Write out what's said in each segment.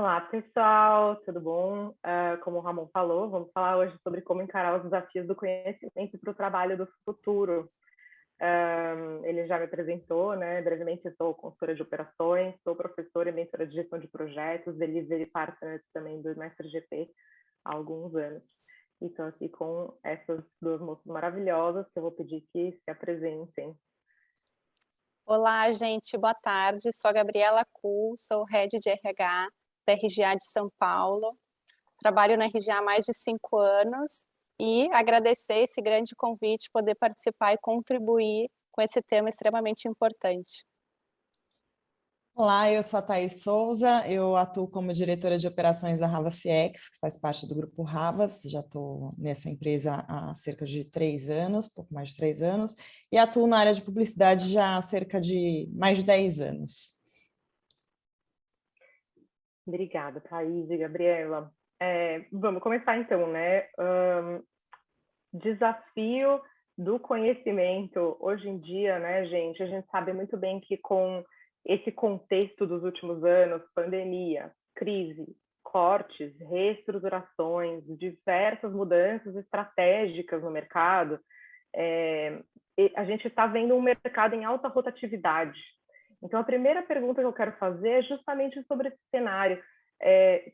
Olá, pessoal, tudo bom? Como o Ramon falou, vamos falar hoje sobre como encarar os desafios do conhecimento para o trabalho do futuro. Ele já me apresentou, né? Brevemente, eu sou consultora de operações, sou professora e mentora de gestão de projetos, delivery partner também do Mestre GP há alguns anos. E estou aqui com essas duas moças maravilhosas que eu vou pedir que se apresentem. Olá, gente, boa tarde. Sou a Gabriela Kuhl, sou Head de RH da RGA de São Paulo. Trabalho na RGA há mais de 5 anos e agradecer esse grande convite, poder participar e contribuir com esse tema extremamente importante. Olá, eu sou a Thaís Souza, eu atuo como diretora de operações da Havas CX, que faz parte do grupo Havas, já estou nessa empresa há cerca de 3 anos, pouco mais de 3 anos, e atuo na área de publicidade já há cerca de mais de 10 anos. Obrigada, Thaís e Gabriela. Vamos começar então, né? Desafio do conhecimento hoje em dia, né, gente? A gente sabe muito bem que com esse contexto dos últimos anos, pandemia, crise, cortes, reestruturações, diversas mudanças estratégicas no mercado, a gente está vendo um mercado em alta rotatividade. Então, a primeira pergunta que eu quero fazer é justamente sobre esse cenário.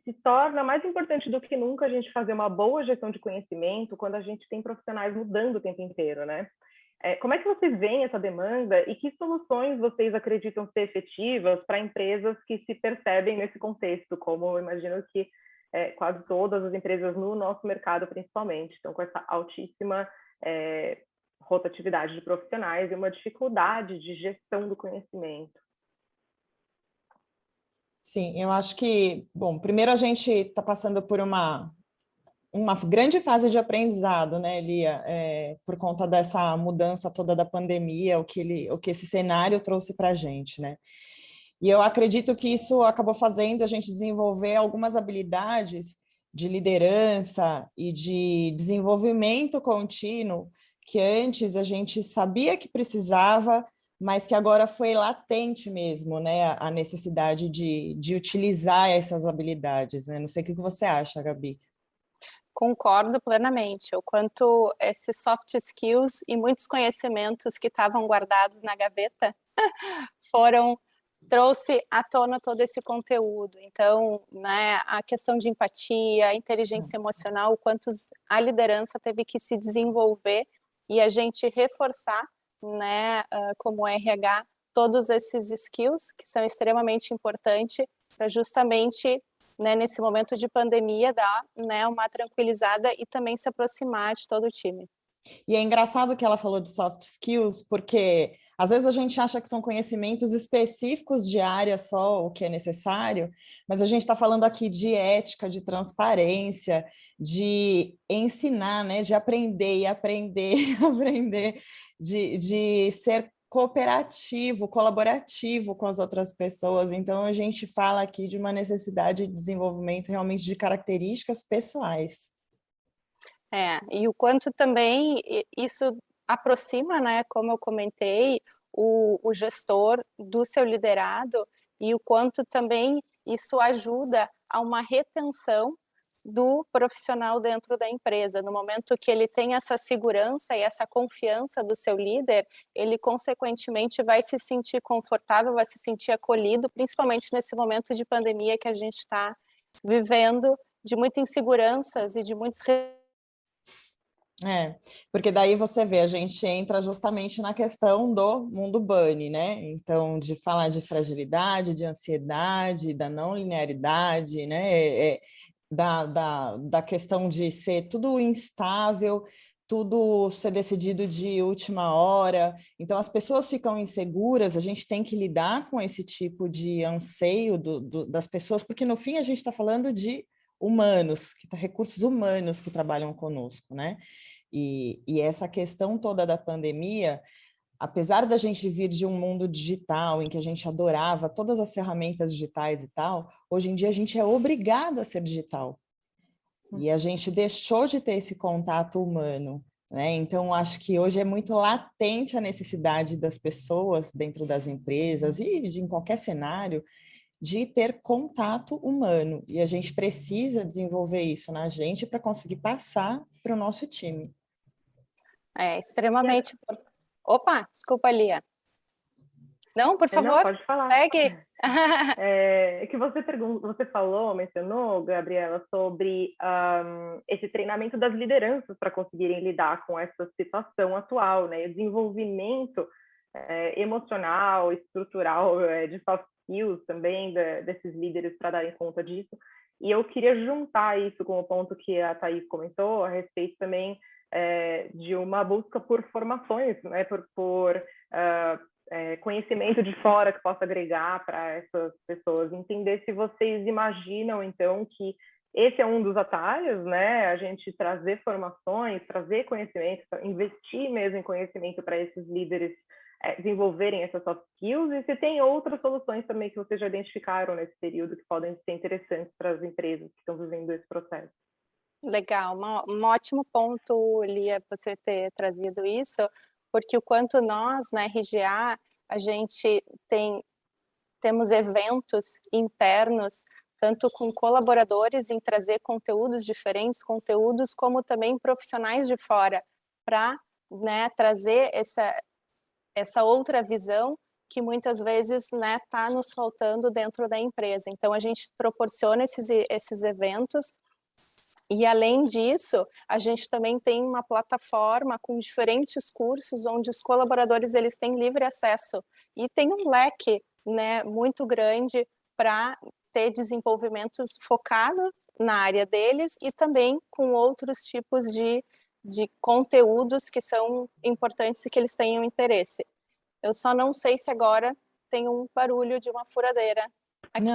Se torna mais importante do que nunca a gente fazer uma boa gestão de conhecimento quando a gente tem profissionais mudando o tempo inteiro, né? Como é que vocês veem essa demanda e que soluções vocês acreditam ser efetivas para empresas que se percebem nesse contexto, como eu imagino que quase todas as empresas no nosso mercado, principalmente, estão com essa altíssima rotatividade de profissionais e uma dificuldade de gestão do conhecimento? Sim, eu acho que, bom, primeiro a gente está passando por uma grande fase de aprendizado, né, Lia, por conta dessa mudança toda da pandemia, o que esse cenário trouxe para a gente, né? E eu acredito que isso acabou fazendo a gente desenvolver algumas habilidades de liderança e de desenvolvimento contínuo que antes a gente sabia que precisava, mas que agora foi latente mesmo, né, a necessidade de utilizar essas habilidades, né? Não sei o que você acha, Gabi. Concordo plenamente. O quanto esses soft skills e muitos conhecimentos que estavam guardados na gaveta trouxe à tona todo esse conteúdo. Então, né, a questão de empatia, a inteligência emocional, o quanto a liderança teve que se desenvolver e a gente reforçar, né, como RH, todos esses skills que são extremamente importantes para justamente, né, nesse momento de pandemia, dar, né, uma tranquilizada e também se aproximar de todo o time. E é engraçado que ela falou de soft skills, porque às vezes a gente acha que são conhecimentos específicos de área só o que é necessário, mas a gente está falando aqui de ética, de transparência, de ensinar, né? De aprender e aprender, aprender, de ser cooperativo, colaborativo com as outras pessoas. Então, a gente fala aqui de uma necessidade de desenvolvimento realmente de características pessoais. E o quanto também isso aproxima, né, como eu comentei, o gestor do seu liderado e o quanto também isso ajuda a uma retenção do profissional dentro da empresa. No momento que ele tem essa segurança e essa confiança do seu líder, ele consequentemente vai se sentir confortável, vai se sentir acolhido, principalmente nesse momento de pandemia que a gente está vivendo, de muitas inseguranças e de muitos porque daí você vê, a gente entra justamente na questão do mundo bunny, né? Então, de falar de fragilidade, de ansiedade, da não linearidade, né? Da questão de ser tudo instável, tudo ser decidido de última hora. Então, as pessoas ficam inseguras, a gente tem que lidar com esse tipo de anseio das pessoas, porque no fim a gente está falando de humanos, recursos humanos que trabalham conosco, né? E essa questão toda da pandemia, apesar da gente vir de um mundo digital, em que a gente adorava todas as ferramentas digitais e tal, hoje em dia a gente é obrigado a ser digital. E a gente deixou de ter esse contato humano, né? Então, acho que hoje é muito latente a necessidade das pessoas dentro das empresas e em qualquer cenário de ter contato humano. E a gente precisa desenvolver isso na gente para conseguir passar para o nosso time. É extremamente... Opa, desculpa, Lia. Não, por favor, não, pode falar. segue. Que você falou, mencionou, Gabriela, sobre esse treinamento das lideranças para conseguirem lidar com essa situação atual, né? O desenvolvimento emocional, estrutural, de soft skills também, desses líderes para darem conta disso. E eu queria juntar isso com o ponto que a Thaís comentou a respeito também de uma busca por formações, né? por conhecimento de fora que possa agregar para essas pessoas, entender se vocês imaginam, então, que esse é um dos atalhos, né? A gente trazer formações, trazer conhecimento, investir mesmo em conhecimento para esses líderes desenvolverem essas soft skills, e se tem outras soluções também que vocês já identificaram nesse período que podem ser interessantes para as empresas que estão vivendo esse processo. Legal, um ótimo ponto, Lia, você ter trazido isso, porque o quanto nós, na RGA, a gente temos eventos internos, tanto com colaboradores em trazer conteúdos diferentes, conteúdos como também profissionais de fora, para, né, trazer essa outra visão que muitas vezes está nos faltando dentro da empresa. Então, a gente proporciona esses eventos. E, além disso, a gente também tem uma plataforma com diferentes cursos onde os colaboradores eles têm livre acesso. E tem um leque, né, muito grande para ter desenvolvimentos focados na área deles e também com outros tipos de conteúdos que são importantes e que eles tenham interesse. Eu só não sei se agora tem um barulho de uma furadeira aqui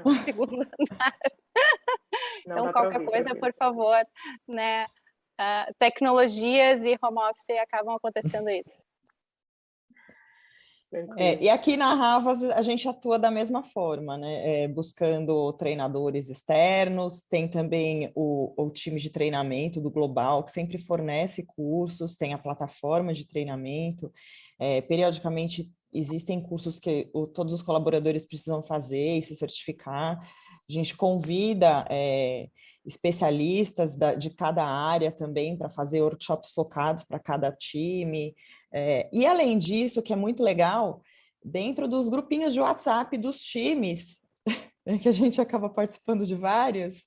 no segundo andar. Então, qualquer coisa, por favor, né? Tecnologias e home office acabam acontecendo isso. E aqui na Havas a gente atua da mesma forma, né? Buscando treinadores externos, tem também o time de treinamento do Global, que sempre fornece cursos, tem a plataforma de treinamento, periodicamente existem cursos que todos os colaboradores precisam fazer e se certificar. A gente convida especialistas de cada área também para fazer workshops focados para cada time. E, além disso, que é muito legal, dentro dos grupinhos de WhatsApp dos times, que a gente acaba participando de vários,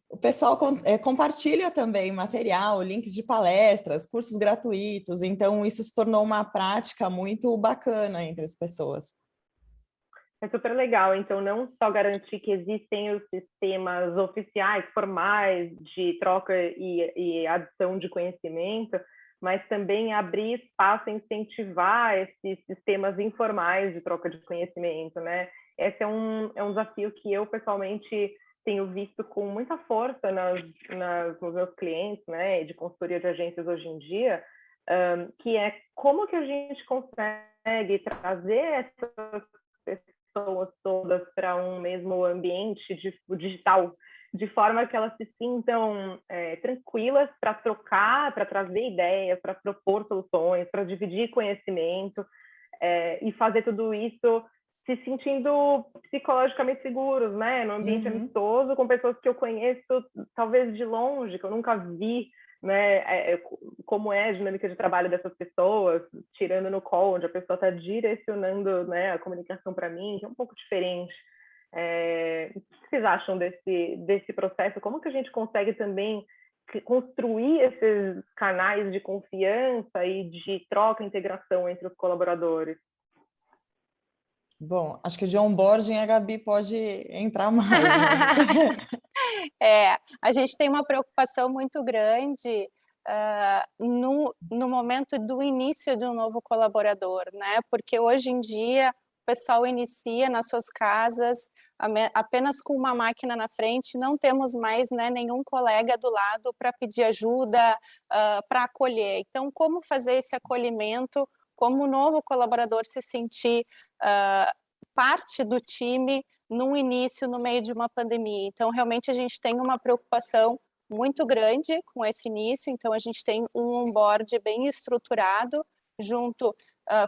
o pessoal compartilha também material, links de palestras, cursos gratuitos. Então, isso se tornou uma prática muito bacana entre as pessoas. É super legal, então não só garantir que existem os sistemas oficiais, formais, de troca e adição de conhecimento, mas também abrir espaço e incentivar esses sistemas informais de troca de conhecimento, né? Esse é um desafio que eu, pessoalmente, tenho visto com muita força nos meus clientes, né, de consultoria de agências hoje em dia, que é como que a gente consegue trazer essas pessoas todas para um mesmo ambiente digital, de forma que elas se sintam tranquilas para trocar, para trazer ideias, para propor soluções, para dividir conhecimento e fazer tudo isso se sentindo psicologicamente seguros, né? No ambiente amistoso, com pessoas que eu conheço talvez de longe, que eu nunca vi, né? Como é a dinâmica de trabalho dessas pessoas, tirando no call, onde a pessoa está direcionando, né, a comunicação para mim, que é um pouco diferente. O que vocês acham desse processo? Como que a gente consegue também construir esses canais de confiança e de troca e integração entre os colaboradores? Bom, acho que de onboarding a Gabi pode entrar mais. Né? A gente tem uma preocupação muito grande no momento do início de um novo colaborador, né? Porque hoje em dia o pessoal inicia nas suas casas apenas com uma máquina na frente, não temos mais, né, nenhum colega do lado para pedir ajuda, para acolher. Então, como fazer esse acolhimento, como o novo colaborador se sentir parte do time no início, no meio de uma pandemia. Então, realmente, a gente tem uma preocupação muito grande com esse início, então a gente tem um onboard bem estruturado, junto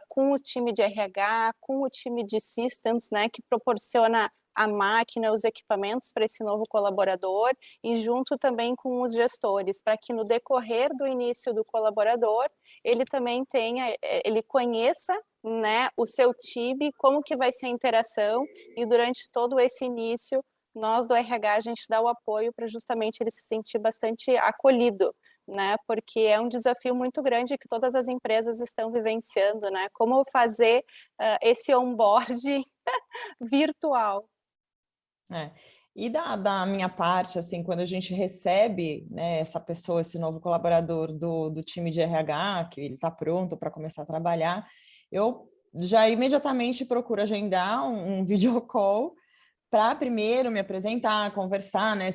com o time de RH, com o time de Systems, né, que proporciona a máquina, os equipamentos para esse novo colaborador, e junto também com os gestores, para que no decorrer do início do colaborador, ele também ele conheça, né, o seu time, como que vai ser a interação, e durante todo esse início, nós do RH, a gente dá o apoio para justamente ele se sentir bastante acolhido, né, porque é um desafio muito grande que todas as empresas estão vivenciando, né, como fazer esse onboarding virtual. E da minha parte, assim, quando a gente recebe, né, essa pessoa, esse novo colaborador do time de RH, que ele está pronto para começar a trabalhar, eu já imediatamente procuro agendar um video call para primeiro me apresentar, conversar, né,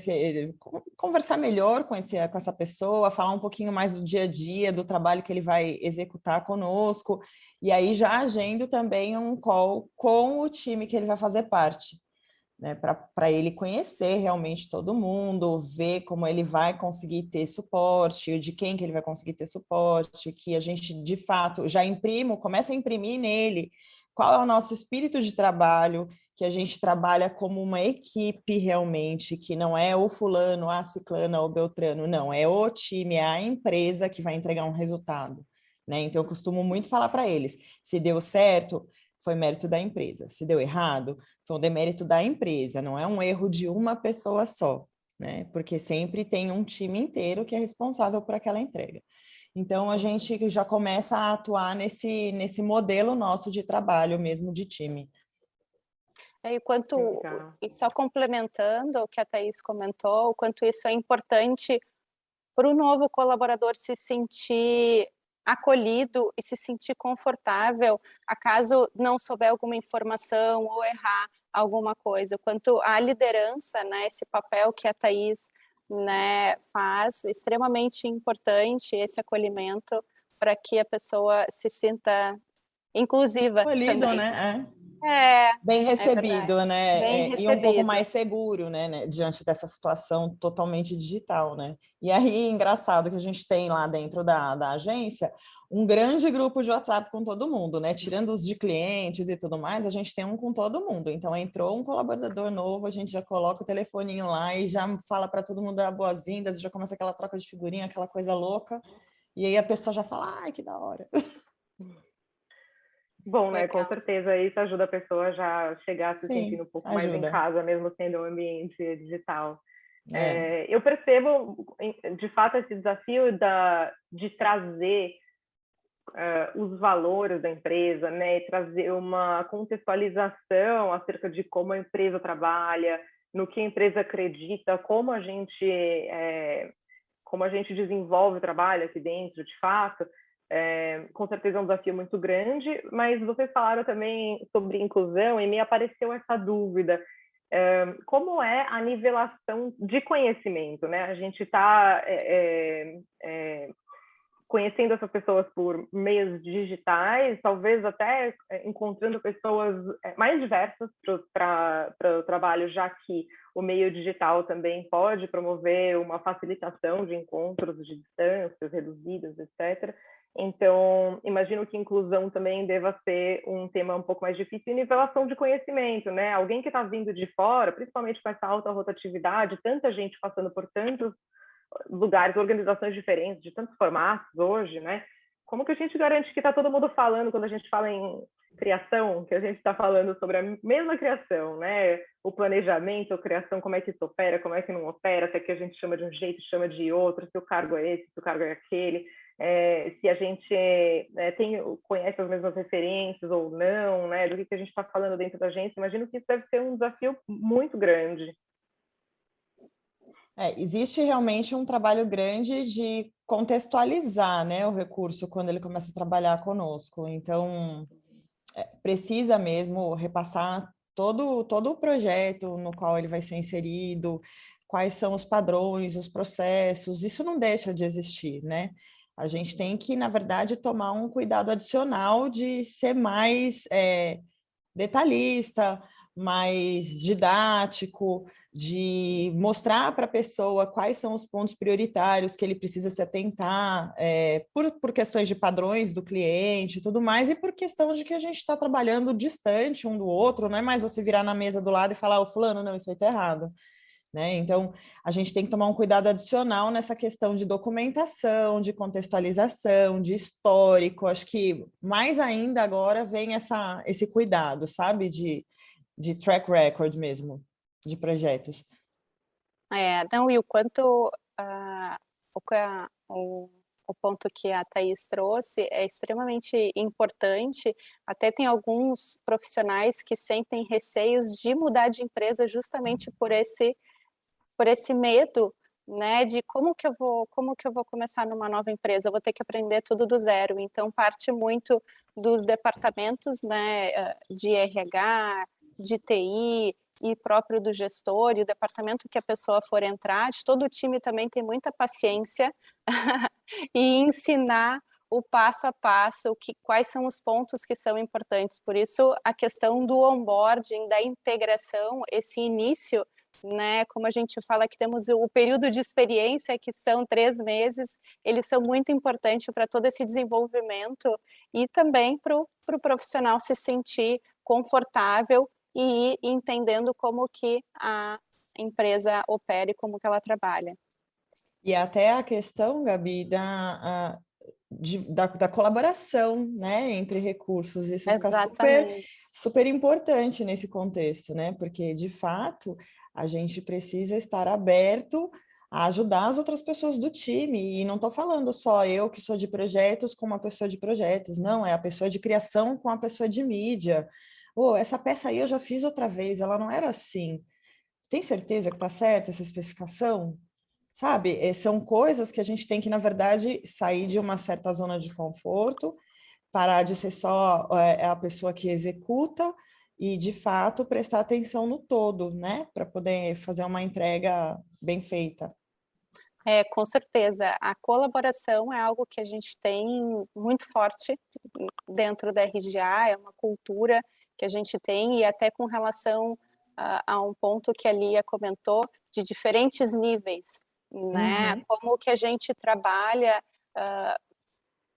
conversar melhor com essa pessoa, falar um pouquinho mais do dia a dia, do trabalho que ele vai executar conosco, e aí já agendo também um call com o time que ele vai fazer parte, né, para ele conhecer realmente todo mundo, ver como ele vai conseguir ter suporte, de quem que ele vai conseguir ter suporte, que a gente, de fato, começa a imprimir nele qual é o nosso espírito de trabalho, que a gente trabalha como uma equipe realmente, que não é o fulano, a ciclana ou beltrano, não, é o time, é a empresa que vai entregar um resultado, né? Então, eu costumo muito falar para eles, se deu certo, foi mérito da empresa, se deu errado, foi um demérito da empresa, não é um erro de uma pessoa só, né? Porque sempre tem um time inteiro que é responsável por aquela entrega. Então, a gente já começa a atuar nesse modelo nosso de trabalho mesmo de time. E só complementando o que a Thaís comentou, o quanto isso é importante para o novo colaborador se sentir acolhido e se sentir confortável, acaso não souber alguma informação ou errar alguma coisa, quanto a liderança, né, esse papel que a Thaís, né, faz, extremamente importante esse acolhimento para que a pessoa se sinta inclusiva Acolhido, também. né? É, bem recebido, né? Bem E um pouco recebido. mais seguro, né? Diante dessa situação totalmente digital, né? E aí, engraçado que a gente tem lá dentro da agência um grande grupo de WhatsApp com todo mundo, né? Tirando os de clientes e tudo mais, a gente tem um com todo mundo. Então, entrou um colaborador novo, a gente já coloca o telefoninho lá e já fala para todo mundo dar boas-vindas, já começa aquela troca de figurinha, aquela coisa louca. E aí a pessoa já fala, ai, que da hora. Bom, né? Com certeza isso ajuda a pessoa já a chegar se sentindo um pouco mais em casa, mesmo sendo um ambiente digital. Eu percebo, de fato, esse desafio de trazer os valores da empresa, né? Trazer uma contextualização acerca de como a empresa trabalha, no que a empresa acredita, como a gente desenvolve o trabalho aqui dentro, de fato. Com certeza é um desafio muito grande, mas vocês falaram também sobre inclusão e me apareceu essa dúvida. Como é a nivelação de conhecimento, né? A gente está conhecendo essas pessoas por meios digitais, talvez até encontrando pessoas mais diversas para o trabalho, já que o meio digital também pode promover uma facilitação de encontros de distâncias reduzidas, etc. Então, imagino que inclusão também deva ser um tema um pouco mais difícil, e nivelação de conhecimento, né? Alguém que está vindo de fora, principalmente com essa alta rotatividade, tanta gente passando por tantos lugares, organizações diferentes, de tantos formatos hoje, né? Como que a gente garante que está todo mundo falando, quando a gente fala em criação, que a gente está falando sobre a mesma criação, né? O planejamento, a criação, como é que isso opera, como é que não opera, até que a gente chama de um jeito, chama de outro, se o cargo é esse, se o cargo é aquele, se a gente conhece as mesmas referências ou não, né? Do que a gente está falando dentro da agência. Imagino que isso deve ser um desafio muito grande. Existe realmente um trabalho grande de contextualizar, né, o recurso quando ele começa a trabalhar conosco. Então, precisa mesmo repassar todo o projeto no qual ele vai ser inserido, quais são os padrões, os processos, isso não deixa de existir, né? A gente tem que, na verdade, tomar um cuidado adicional de ser mais detalhista, mais didático, de mostrar para a pessoa quais são os pontos prioritários que ele precisa se atentar, por questões de padrões do cliente e tudo mais, e por questão de que a gente está trabalhando distante um do outro, não é mais você virar na mesa do lado e falar, ô fulano, não, isso aí está errado. Né? Então, a gente tem que tomar um cuidado adicional nessa questão de documentação, de contextualização, de histórico. Acho que mais ainda agora vem esse cuidado, sabe? De track record mesmo, de projetos. Não, e o quanto o ponto que a Thaís trouxe é extremamente importante. Até tem alguns profissionais que sentem receios de mudar de empresa justamente por esse medo, né, de como que eu vou começar numa nova empresa, eu vou ter que aprender tudo do zero. Então parte muito dos departamentos, né, de RH, de TI e próprio do gestor e o departamento que a pessoa for entrar, de todo o time também tem muita paciência e ensinar o passo a passo, quais são os pontos que são importantes. Por isso, a questão do onboarding, da integração, esse início, né, como a gente fala que temos o período de experiência, que são 3 meses, eles são muito importantes para todo esse desenvolvimento e também para o profissional se sentir confortável e ir entendendo como que a empresa opera e como que ela trabalha. E até a questão, Gabi, da colaboração, né, entre recursos. Isso Exatamente. fica super importante nesse contexto, né? Porque, de fato, a gente precisa estar aberto a ajudar as outras pessoas do time. E não estou falando só eu que sou de projetos com uma pessoa de projetos, não, é a pessoa de criação com a pessoa de mídia. Essa peça aí eu já fiz outra vez, ela não era assim. Tem certeza que está certa essa especificação? Sabe, são coisas que a gente tem que, na verdade, sair de uma certa zona de conforto, parar de ser só a pessoa que executa e, de fato, prestar atenção no todo, né? Para poder fazer uma entrega bem feita. Com certeza. A colaboração é algo que a gente tem muito forte dentro da RGA, é uma cultura que a gente tem, e até com relação a um ponto que a Lia comentou, de diferentes níveis, né? Uhum. Como que a gente trabalha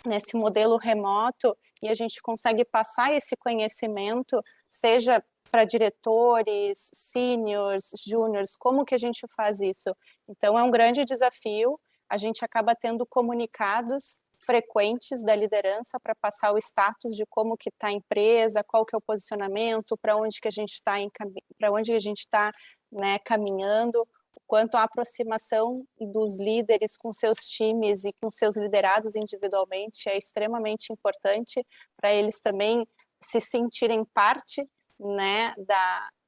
nesse modelo remoto e a gente consegue passar esse conhecimento, seja para diretores, seniors, júniors, como que a gente faz isso? Então, é um grande desafio, a gente acaba tendo comunicados frequentes da liderança para passar o status de como que está a empresa, qual que é o posicionamento, para onde que a gente está, né, caminhando, quanto à aproximação dos líderes com seus times e com seus liderados individualmente é extremamente importante para eles também se sentirem parte, né,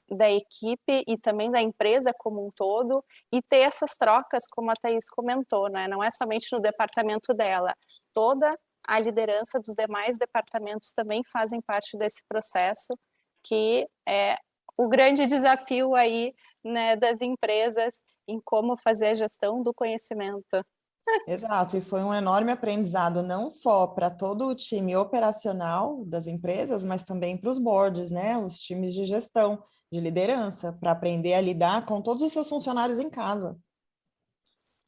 da equipe e também da empresa como um todo, e ter essas trocas, como a Thaís comentou, né? Não é somente no departamento dela, toda a liderança dos demais departamentos também fazem parte desse processo, que é o grande desafio aí, né, das empresas em como fazer a gestão do conhecimento. Exato, e foi um enorme aprendizado não só para todo o time operacional das empresas, mas também para os boards, né? Os times de gestão, de liderança, para aprender a lidar com todos os seus funcionários em casa.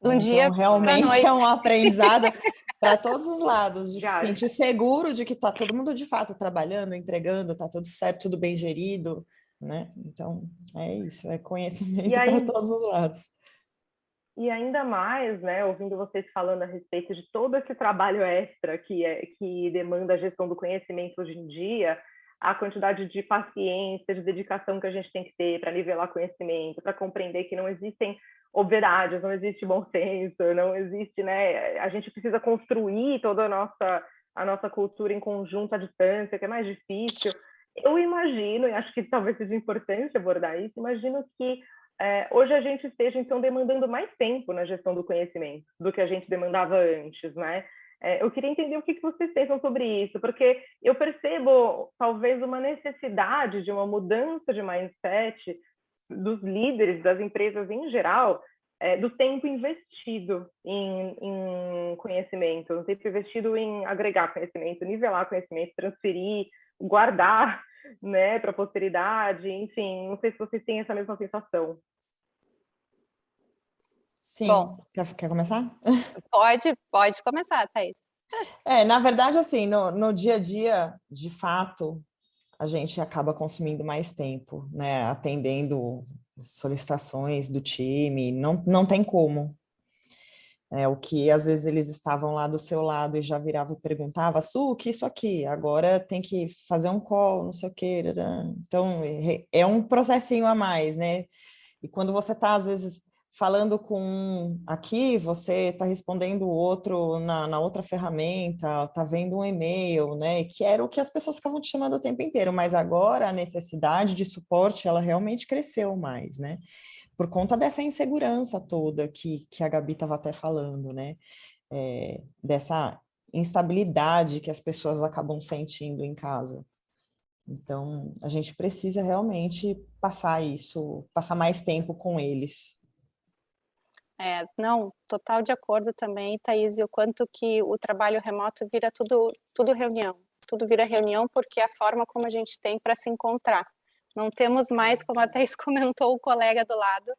De um então, dia realmente é um aprendizado para todos os lados, de se sentir seguro de que está todo mundo de fato trabalhando, entregando, está tudo certo, tudo bem gerido, né? Então, é isso, é conhecimento para todos os lados. E ainda mais, né, ouvindo vocês falando a respeito de todo esse trabalho extra que demanda a gestão do conhecimento hoje em dia, a quantidade de paciência, de dedicação que a gente tem que ter para nivelar conhecimento, para compreender que não existem obviedades, não existe bom senso, não existe, né? A gente precisa construir toda a nossa cultura em conjunto à distância, que é mais difícil. Eu imagino, e acho que talvez seja importante abordar isso, imagino que hoje a gente esteja, então, demandando mais tempo na gestão do conhecimento do que a gente demandava antes, né? Eu queria entender o que vocês pensam sobre isso, porque eu percebo, talvez, uma necessidade de uma mudança de mindset dos líderes das empresas em geral, do tempo investido em conhecimento, do tempo investido em agregar conhecimento, nivelar conhecimento, transferir, guardar, né, para a posteridade, enfim, não sei se vocês têm essa mesma sensação. Sim, Bom, quer começar? pode começar, Thaís. Na verdade, assim, no dia a dia, de fato, a gente acaba consumindo mais tempo, né? Atendendo solicitações do time, não tem como. O que às vezes eles estavam lá do seu lado e já virava e perguntava, Su, o que é isso aqui? Agora tem que fazer um call, não sei o quê. Então, é um processinho a mais, né? E quando você está, às vezes, falando com um aqui, você está respondendo o outro na outra ferramenta, está vendo um e-mail, né? Que era o que as pessoas ficavam te chamando o tempo inteiro, mas agora a necessidade de suporte, ela realmente cresceu mais, né? Por conta dessa insegurança toda que a Gabi estava até falando, né? Dessa instabilidade que as pessoas acabam sentindo em casa. Então, a gente precisa realmente passar mais tempo com eles. Não, total de acordo também, Thaís, e o quanto que o trabalho remoto vira tudo reunião. Tudo vira reunião porque é a forma como a gente tem para se encontrar. Não temos mais, como a Thaís comentou, o colega do lado,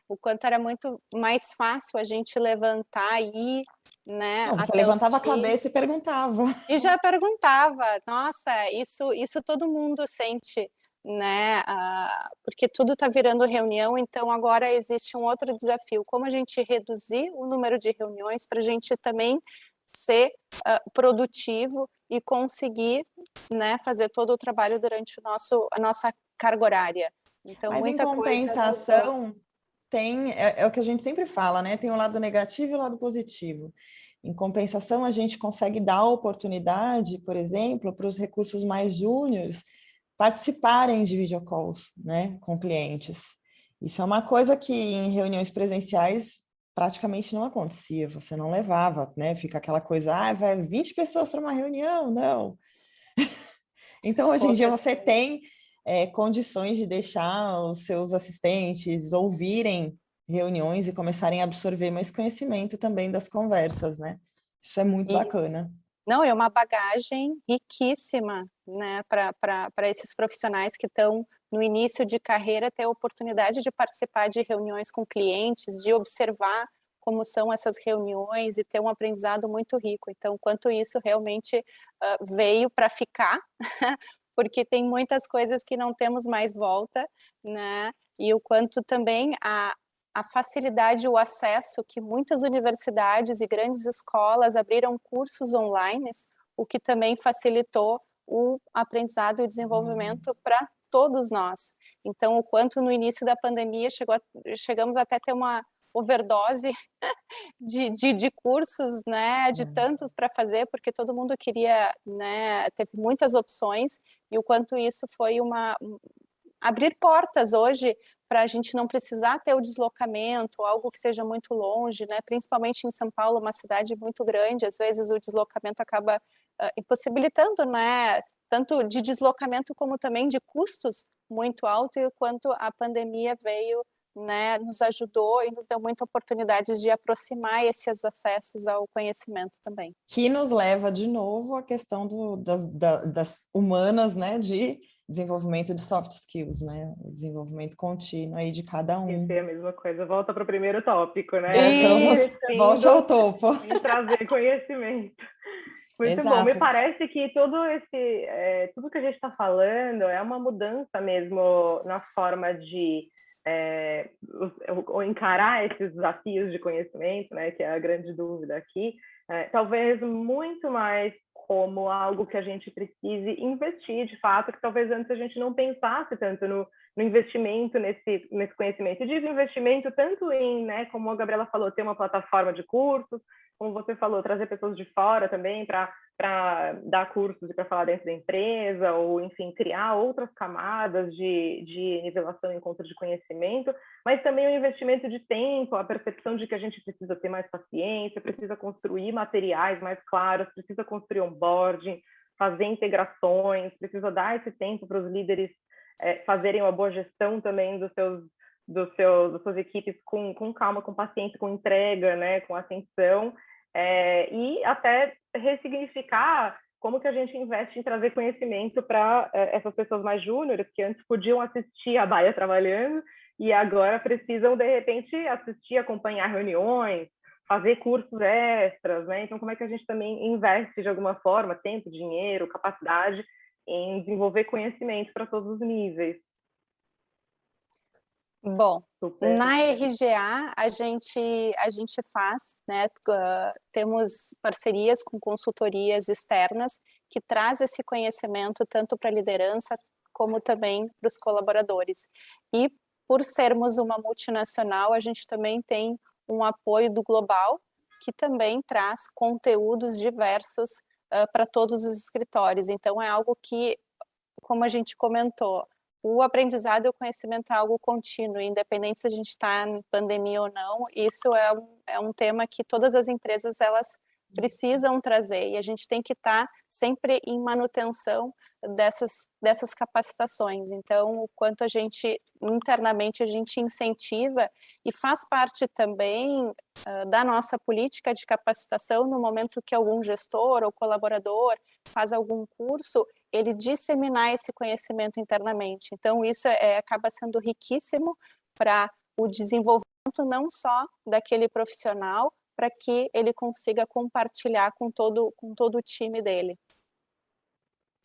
o quanto era muito mais fácil a gente levantar e ir, né, Não, você até os levantava a times. cabeça e perguntava. E já perguntava, nossa, isso todo mundo sente, né? Porque tudo está virando reunião, então agora existe um outro desafio: como a gente reduzir o número de reuniões para a gente também ser produtivo e conseguir, né, fazer todo o trabalho durante a nossa carga horária. Então, Mas em muita coisa mudou. compensação, é o que a gente sempre fala, né? Tem o lado negativo e o lado positivo. Em compensação, a gente consegue dar oportunidade, por exemplo, para os recursos mais júniores participarem de videocalls, né, com clientes. Isso é uma coisa que em reuniões presenciais praticamente não acontecia, você não levava, né? Fica aquela coisa, vai 20 pessoas para uma reunião, não. Então, hoje em dia, você tem condições de deixar os seus assistentes ouvirem reuniões e começarem a absorver mais conhecimento também das conversas, né? Isso é muito bacana. Não, é uma bagagem riquíssima, né, para esses profissionais que estão no início de carreira, ter a oportunidade de participar de reuniões com clientes, de observar como são essas reuniões e ter um aprendizado muito rico. Então, quanto isso realmente veio para ficar, porque tem muitas coisas que não temos mais volta, né, e o quanto também a facilidade, o acesso que muitas universidades e grandes escolas abriram cursos online, o que também facilitou o aprendizado e o desenvolvimento para todos nós. Então, o quanto no início da pandemia chegamos até a ter uma overdose de cursos, né, de tantos para fazer, porque todo mundo queria, né, teve muitas opções, e o quanto isso foi abrir portas hoje para a gente não precisar ter o deslocamento, algo que seja muito longe, né? Principalmente em São Paulo, uma cidade muito grande, às vezes o deslocamento acaba impossibilitando, né? Tanto de deslocamento como também de custos muito alto, e o quanto a pandemia veio, né, nos ajudou e nos deu muita oportunidade de aproximar esses acessos ao conhecimento também. Que nos leva de novo à questão das humanas, né, de desenvolvimento de soft skills, né, o desenvolvimento contínuo aí de cada um. Isso é a mesma coisa, volta para o primeiro tópico, né? Volte ao topo. E trazer conhecimento. Muito Exato. bom. Me parece que tudo que a gente está falando é uma mudança mesmo na forma de encarar esses desafios de conhecimento, né, que é a grande dúvida aqui, talvez muito mais como algo que a gente precise investir de fato, que talvez antes a gente não pensasse tanto no investimento nesse conhecimento. E digo investimento tanto em, né, como a Gabriela falou, ter uma plataforma de cursos, como você falou, trazer pessoas de fora também para dar cursos e para falar dentro da empresa, ou, enfim, criar outras camadas de nivelação e encontro de conhecimento, mas também o investimento de tempo, a percepção de que a gente precisa ter mais paciência, precisa construir materiais mais claros, precisa construir onboarding, fazer integrações, precisa dar esse tempo para os líderes fazerem uma boa gestão também das suas equipes com calma, com paciência, com entrega, né, com atenção, e até ressignificar como que a gente investe em trazer conhecimento para essas pessoas mais júniores, que antes podiam assistir a Baia trabalhando, e agora precisam, de repente, assistir, acompanhar reuniões, fazer cursos extras, né? Então, como é que a gente também investe, de alguma forma, tempo, dinheiro, capacidade, em desenvolver conhecimento para todos os níveis? Bom, Super. na RGA a gente faz, né, temos parcerias com consultorias externas que traz esse conhecimento tanto para a liderança como também para os colaboradores. E por sermos uma multinacional, a gente também tem um apoio do Global, que também traz conteúdos diversos para todos os escritórios. Então é algo que, como a gente comentou, o aprendizado e o conhecimento é algo contínuo, independente se a gente está em pandemia ou não. Isso é um tema que todas as empresas elas precisam trazer, e a gente tem que estar sempre em manutenção dessas capacitações. Então, o quanto a gente, internamente, a gente incentiva e faz parte também da nossa política de capacitação no momento que algum gestor ou colaborador faz algum curso, ele disseminar esse conhecimento internamente. Então, isso acaba sendo riquíssimo para o desenvolvimento não só daquele profissional, para que ele consiga compartilhar com todo o time dele.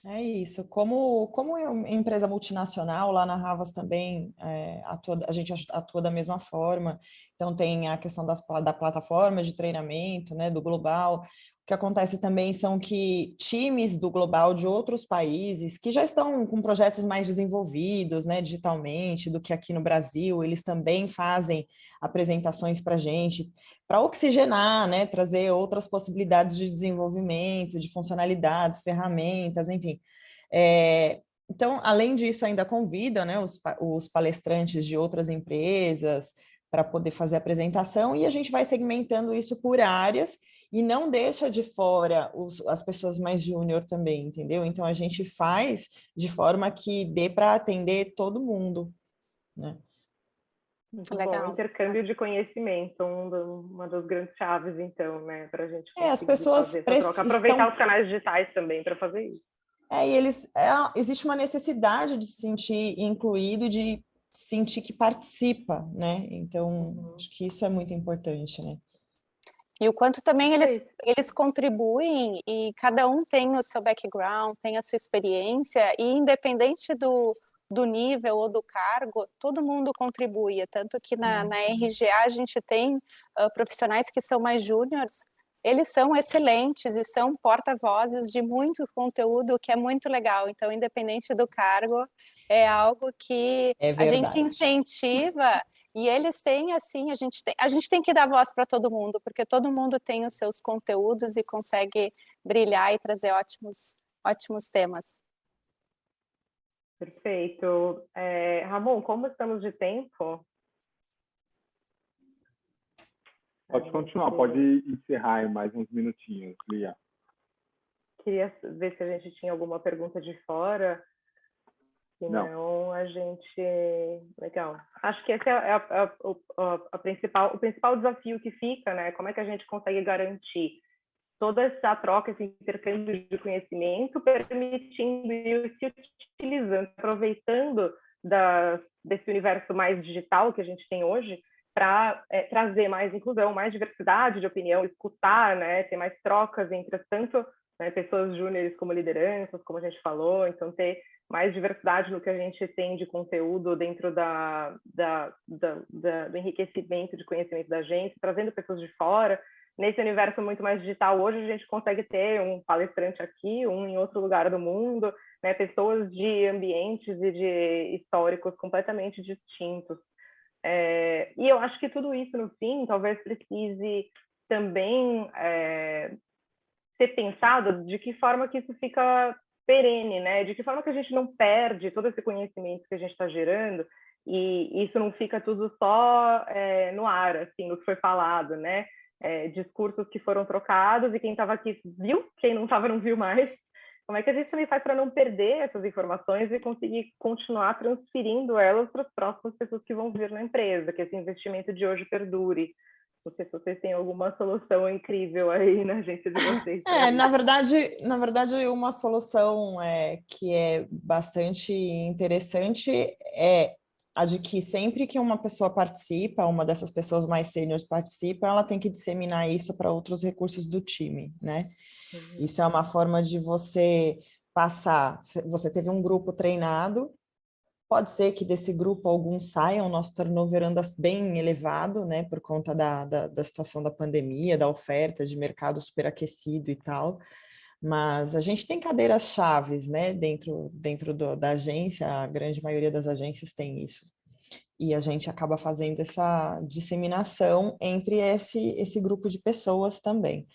É isso. Como é uma empresa multinacional, lá na Havas também a gente atua da mesma forma. Então, tem a questão da plataforma de treinamento, né, do Global. O que acontece também são que times do Global de outros países que já estão com projetos mais desenvolvidos, né, digitalmente, do que aqui no Brasil, eles também fazem apresentações para a gente, para oxigenar, né, trazer outras possibilidades de desenvolvimento, de funcionalidades, ferramentas, enfim. Então, além disso, ainda convida, né, os palestrantes de outras empresas para poder fazer a apresentação, e a gente vai segmentando isso por áreas e não deixa de fora as pessoas mais júnior também, entendeu? Então, a gente faz de forma que dê para atender todo mundo, né? Muito Legal. bom. Intercâmbio de conhecimento, uma das grandes chaves, então, né, para a gente As conseguir pessoas fazer essa troca. Aproveitar estão... os canais digitais também para fazer isso. Existe uma necessidade de se sentir incluído e de sentir que participa, né? Então, acho que isso é muito importante, né? E o quanto também eles contribuem, e cada um tem o seu background, tem a sua experiência, e independente do nível ou do cargo, todo mundo contribui. Tanto que na RGA a gente tem profissionais que são mais júniores, eles são excelentes e são porta-vozes de muito conteúdo que é muito legal. Então, independente do cargo, é algo que a gente incentiva. E eles têm, assim, a gente tem que dar voz para todo mundo, porque todo mundo tem os seus conteúdos e consegue brilhar e trazer ótimos temas. Perfeito. Ramon, como estamos de tempo? Pode continuar, pode encerrar em mais uns minutinhos, Lia. Queria ver se a gente tinha alguma pergunta de fora. Se não, a gente... Legal. Acho que esse é o principal desafio que fica, né? Como é que a gente consegue garantir toda essa troca, esse intercâmbio de conhecimento, permitindo e se utilizando, aproveitando desse universo mais digital que a gente tem hoje, para trazer mais inclusão, mais diversidade de opinião, escutar, né? Ter mais trocas entre tanto, né, pessoas júniores como lideranças, como a gente falou, então ter mais diversidade no que a gente tem de conteúdo dentro do enriquecimento de conhecimento da gente, trazendo pessoas de fora. Nesse universo muito mais digital, hoje a gente consegue ter um palestrante aqui, um em outro lugar do mundo, né, pessoas de ambientes e de históricos completamente distintos. E eu acho que tudo isso, no fim, talvez precise também ser pensado de que forma que isso fica perene, né? De que forma que a gente não perde todo esse conhecimento que a gente está gerando e isso não fica tudo só no ar, assim, no que foi falado, né? Discursos que foram trocados e quem estava aqui viu, quem não estava não viu mais. Como é que a gente também faz para não perder essas informações e conseguir continuar transferindo elas para as próximas pessoas que vão vir na empresa, que esse investimento de hoje perdure, Não sei se vocês têm alguma solução incrível aí na agência de vocês. Na verdade, uma solução que é bastante interessante é a de que sempre que uma pessoa participa, uma dessas pessoas mais sêniores participa, ela tem que disseminar isso para outros recursos do time, né? Isso é uma forma de você passar. Você teve um grupo treinado, pode ser que desse grupo alguns saiam, nosso turnover anda bem elevado, né, por conta da situação da pandemia, da oferta de mercado superaquecido e tal, mas a gente tem cadeiras chaves, né, dentro da agência, a grande maioria das agências tem isso, e a gente acaba fazendo essa disseminação entre esse grupo de pessoas também.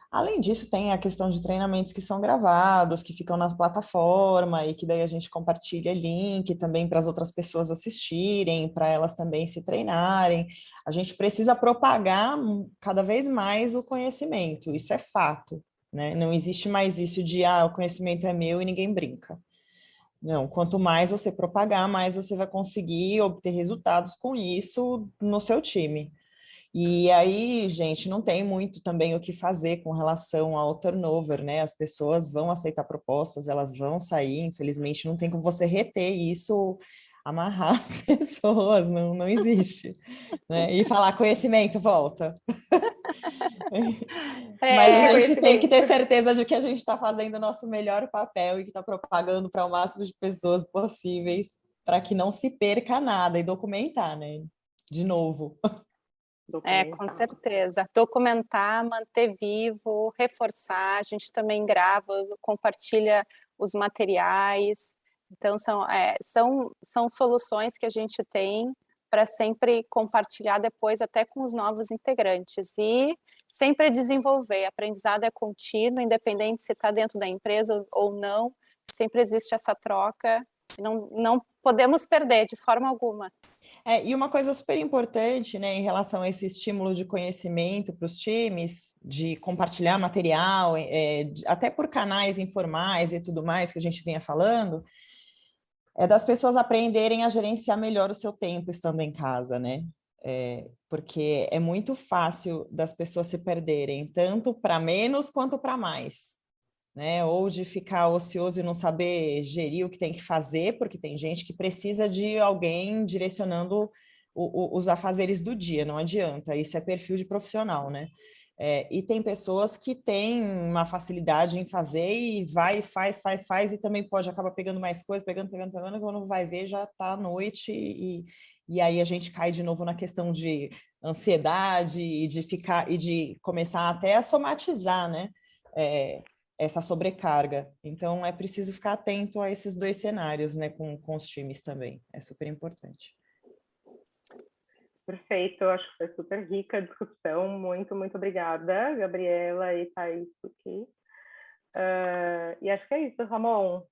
Além disso, tem a questão de treinamentos que são gravados, que ficam na plataforma e que daí a gente compartilha link também para as outras pessoas assistirem, para elas também se treinarem. A gente precisa propagar cada vez mais o conhecimento, isso é fato, né? Não existe mais isso de, o conhecimento é meu e ninguém brinca. Não, quanto mais você propagar, mais você vai conseguir obter resultados com isso no seu time. E aí, gente, não tem muito também o que fazer com relação ao turnover, né? As pessoas vão aceitar propostas, elas vão sair, infelizmente não tem como você reter isso, amarrar as pessoas, não existe, né? E falar conhecimento, volta. Mas a gente tem que ter certeza de que a gente está fazendo o nosso melhor papel e que está propagando para o máximo de pessoas possíveis para que não se perca nada e documentar, né? De novo. Com certeza. Documentar, manter vivo, reforçar. A gente também grava, compartilha os materiais. Então, são soluções que a gente tem para sempre compartilhar depois até com os novos integrantes. E sempre desenvolver. Aprendizado é contínuo, independente se está dentro da empresa ou não. Sempre existe essa troca. Não podemos perder de forma alguma. E uma coisa super importante, né, em relação a esse estímulo de conhecimento para os times, de compartilhar material, até por canais informais e tudo mais que a gente vinha falando, é das pessoas aprenderem a gerenciar melhor o seu tempo estando em casa, né? Porque é muito fácil das pessoas se perderem, tanto para menos quanto para mais. Né? Ou de ficar ocioso e não saber gerir o que tem que fazer, porque tem gente que precisa de alguém direcionando os afazeres do dia, não adianta, isso é perfil de profissional, né? E tem pessoas que têm uma facilidade em fazer e vai, faz, e também pode acabar pegando mais coisas, pegando, quando vai ver já está à noite e aí a gente cai de novo na questão de ansiedade e de começar até a somatizar, né? Essa sobrecarga. Então, é preciso ficar atento a esses dois cenários, né, com os times também. É super importante. Perfeito, eu acho que foi super rica a discussão. Muito, muito obrigada, Gabriela e Thaís, aqui. E acho que é isso, Ramon.